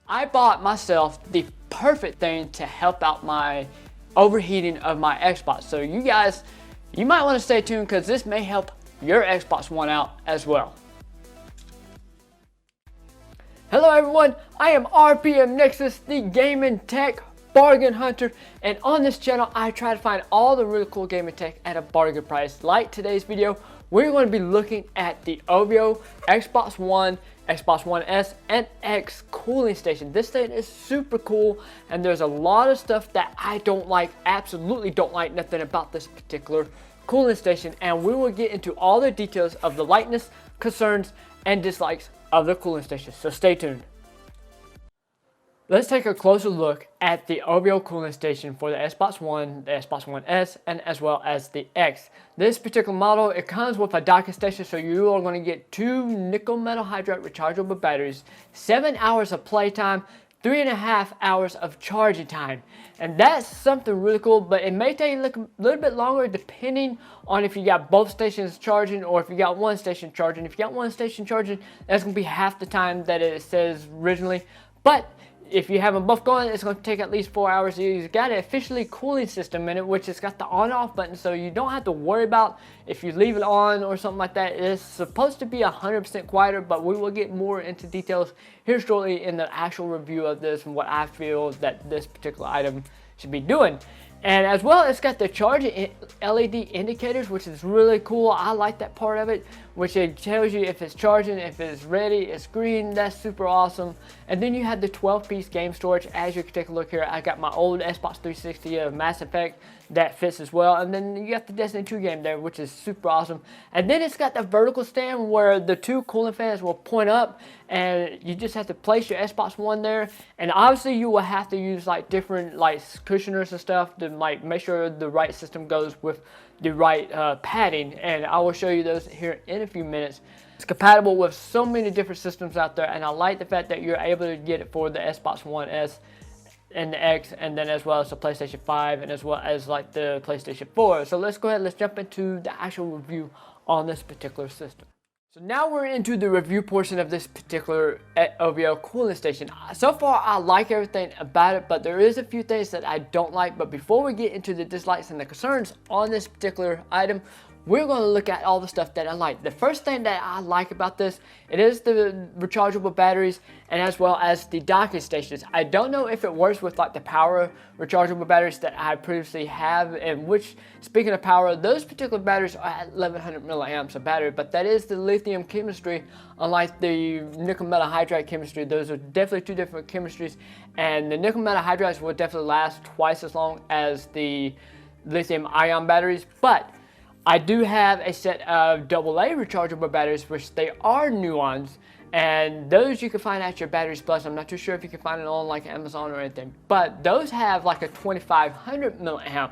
I bought myself the perfect thing to help out my overheating of my Xbox. So you guys, you might want to stay tuned because this may help your Xbox One out as well. Hello everyone, I am RPM Nexus, the gaming tech bargain hunter, and on this channel I try to find all the really cool gaming tech at a bargain price. Like today's video, we're going to be looking at the Ovio Xbox One, Xbox One S, and X cooling station. This thing is super cool, and there's a lot of stuff that I don't like, absolutely don't like nothing about this particular cooling station, and we will get into all the details of the lightness, concerns, and dislikes of the cooling station, so stay tuned. Let's take a closer look at the Ovio cooling station for the Xbox One, the Xbox One S, and as well as the X. This particular model, it comes with a docking station, so you are going to get 2 nickel metal hydride rechargeable batteries, 7 hours of playtime, 3.5 hours of charging time. And that's something really cool, but it may take a little bit longer depending on if you got both stations charging or if you got one station charging. If you got one station charging, that's going to be half the time that it says originally. But if you have them both going, it's going to take at least 4 hours. You've got an officially cooling system in it, which has got the on-off button, so you don't have to worry about if you leave it on or something like that. It's supposed to be 100% quieter, but we will get more into details here shortly in the actual review of this and what I feel that this particular item should be doing. And as well, it's got the charging LED indicators, which is really cool. I like that part of it, which it tells you if it's charging, if it's ready, it's green. That's super awesome. And then you have the 12-piece game storage. As you can take a look here, I got my old Xbox 360 of Mass Effect that fits as well. And then you got the Destiny 2 game there, which is super awesome. And then it's got the vertical stand where the 2 cooling fans will point up, and you just have to place your Xbox One there. And obviously you will have to use like different like cushioners and stuff to like make sure the right system goes with the right padding, and I will show you those here in a few minutes. It's compatible with so many different systems out there, and I like the fact that you're able to get it for the Xbox One S and the X, and then as well as the PlayStation 5 and as well as like the PlayStation 4. So let's go ahead, let's jump into the actual review on this particular system. So now we're into the review portion of this particular Ovio cooling station. So far, I like everything about it, but there is a few things that I don't like. But before we get into the dislikes and the concerns on this particular item, we're going to look at all the stuff that I like. The first thing that I like about this, it is the rechargeable batteries and as well as the docking stations. I don't know if it works with like the power rechargeable batteries that I previously have, and which, speaking of power, those particular batteries are at 1100 milliamps of battery, but that is the lithium chemistry, unlike the nickel metal hydride chemistry. Those are definitely 2 different chemistries, and the nickel metal hydrides will definitely last twice as long as the lithium ion batteries. But I do have a set of AA rechargeable batteries, which they are nuanced, and those you can find at your Batteries Plus. I'm not too sure if you can find it on like Amazon or anything, but those have like a 2500 milliamp,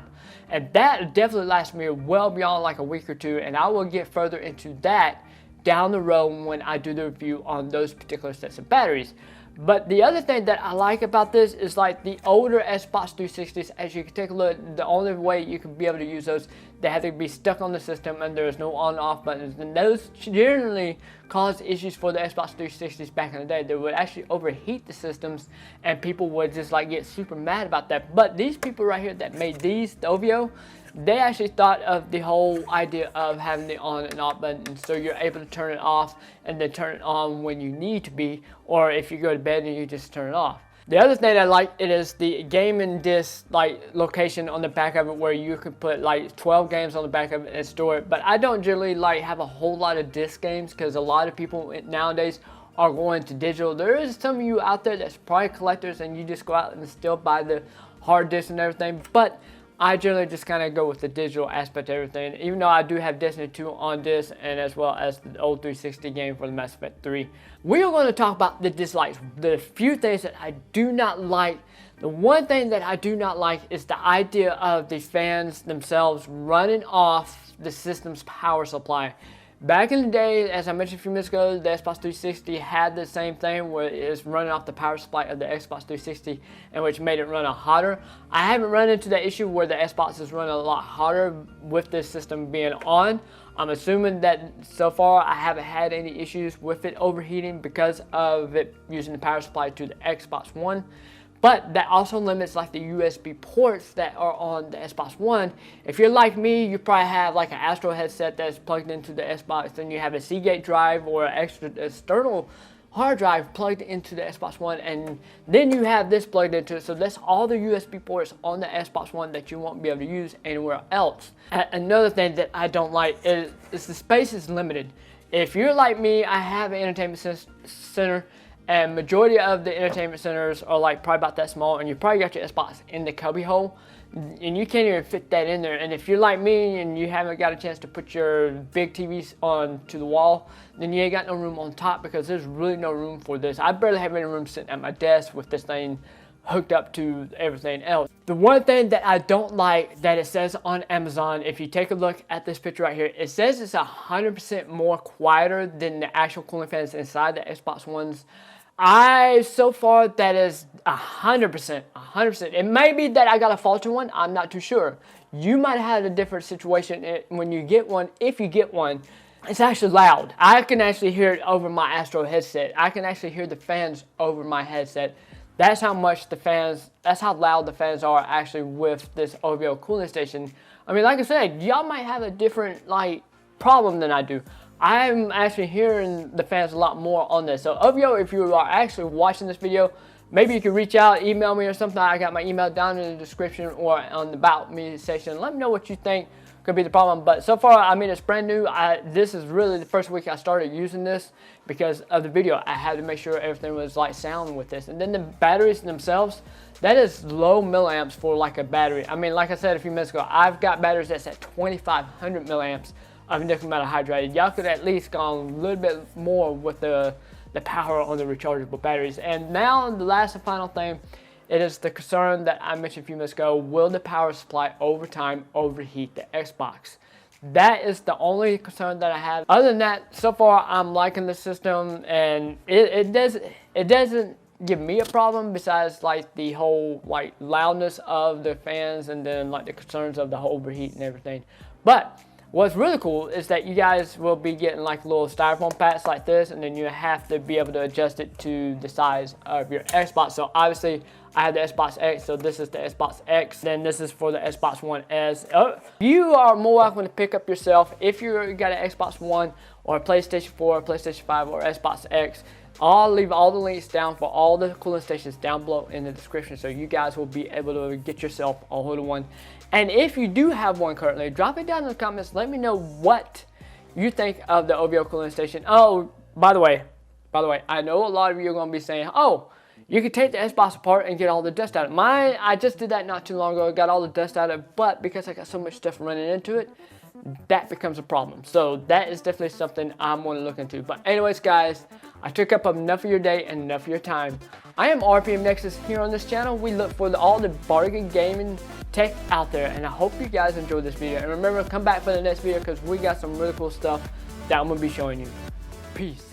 and that definitely lasts me well beyond like a week or 2, and I will get further into that down the road when I do the review on those particular sets of batteries. But the other thing that I like about this is like the older Xbox 360s, as you can take a look, the only way you can be able to use those, they have to be stuck on the system and there's no on off buttons. And those generally caused issues for the Xbox 360s back in the day. They would actually overheat the systems and people would just like get super mad about that. But these people right here that made these, the Ovio, they actually thought of the whole idea of having the on and off button, so you're able to turn it off and then turn it on when you need to be, or if you go to bed and you just turn it off. The other thing I like, it is the gaming disc like location on the back of it, where you can put like 12 games on the back of it and store it. But I don't generally like have a whole lot of disc games, because a lot of people nowadays are going to digital. There is some of you out there that's probably collectors and you just go out and still buy the hard disc and everything, but I generally just kind of go with the digital aspect of everything, even though I do have Destiny 2 on disc and as well as the old 360 game for the Mass Effect 3. We are going to talk about the dislikes, the few things that I do not like. The one thing that I do not like is the idea of the fans themselves running off the system's power supply. Back in the day, as I mentioned a few minutes ago, the Xbox 360 had the same thing where it's running off the power supply of the Xbox 360, and which made it run hotter. I haven't run into that issue where the Xbox is running a lot hotter with this system being on. I'm assuming that so far I haven't had any issues with it overheating because of it using the power supply to the Xbox One. But that also limits like the USB ports that are on the Xbox One. If you're like me, you probably have like an Astro headset that's plugged into the Xbox, then you have a Seagate drive or an extra external hard drive plugged into the Xbox One, and then you have this plugged into it. So that's all the USB ports on the Xbox One that you won't be able to use anywhere else. Another thing that I don't like is the space is limited. If you're like me, I have an entertainment center, and majority of the entertainment centers are like probably about that small, and you probably got your Xbox in the cubby hole, and you can't even fit that in there. And if you're like me and you haven't got a chance to put your big TVs on to the wall, then you ain't got no room on top, because there's really no room for this. I barely have any room sitting at my desk with this thing hooked up to everything else. The one thing that I don't like that it says on Amazon, if you take a look at this picture right here, it says it's 100% more quieter than the actual cooling fans inside the Xbox Ones. So far that is 100%. It may be that I got a faulty one, I'm not too sure. You might have had a different situation when you get one. If you get one, it's actually loud. I can actually hear it over my Astro headset. I can actually hear the fans over my headset. That's how much that's how loud the fans are actually with this Ovio Cooling Station. I mean, like I said, y'all might have a different like problem than I do. I'm actually hearing the fans a lot more on this. So Ovio, if you are actually watching this video, maybe you can reach out, email me or something. I got my email down in the description or on the About Me section. Let me know what you think could be the problem. But so far, I mean, it's brand new. This is really the first week I started using this because of the video. I had to make sure everything was like sound with this. And then the batteries themselves, that is low milliamps for like a battery. I mean, like I said a few minutes ago, I've got batteries that's at 2,500 milliamps of nickel metal hydride. Y'all could at least gone a little bit more with the power on the rechargeable batteries. And now the last and final thing, it is the concern that I mentioned a few minutes ago. Will the power supply over time overheat the Xbox? That is the only concern that I have. Other than that, so far I'm liking the system, and it doesn't give me a problem besides like the whole like loudness of the fans and then like the concerns of the whole overheat and everything. But what's really cool is that you guys will be getting like little styrofoam packs like this, and then you have to be able to adjust it to the size of your Xbox. So obviously I have the Xbox X, so this is the Xbox X. Then this is for the Xbox One S. You are more welcome to pick up yourself if you got an Xbox One or a PlayStation 4, PlayStation 5, or Xbox X. I'll leave all the links down for all the cooling stations down below in the description, so you guys will be able to get yourself a hold of one. And if you do have one currently, drop it down in the comments. Let me know what you think of the Ovio Cooling Station. Oh, by the way, I know a lot of you are going to be saying, oh, you can take the Xbox apart and get all the dust out of it. I just did that not too long ago, got all the dust out of it, but because I got so much stuff running into it, that becomes a problem. So that is definitely something I'm going to look into. But anyways, guys, I took up enough of your day and enough of your time. I am RPM Nexus here on this channel. We look for all the bargain gaming tech out there, and I hope you guys enjoyed this video. And remember, come back for the next video because we got some really cool stuff that I'm going to be showing you. Peace.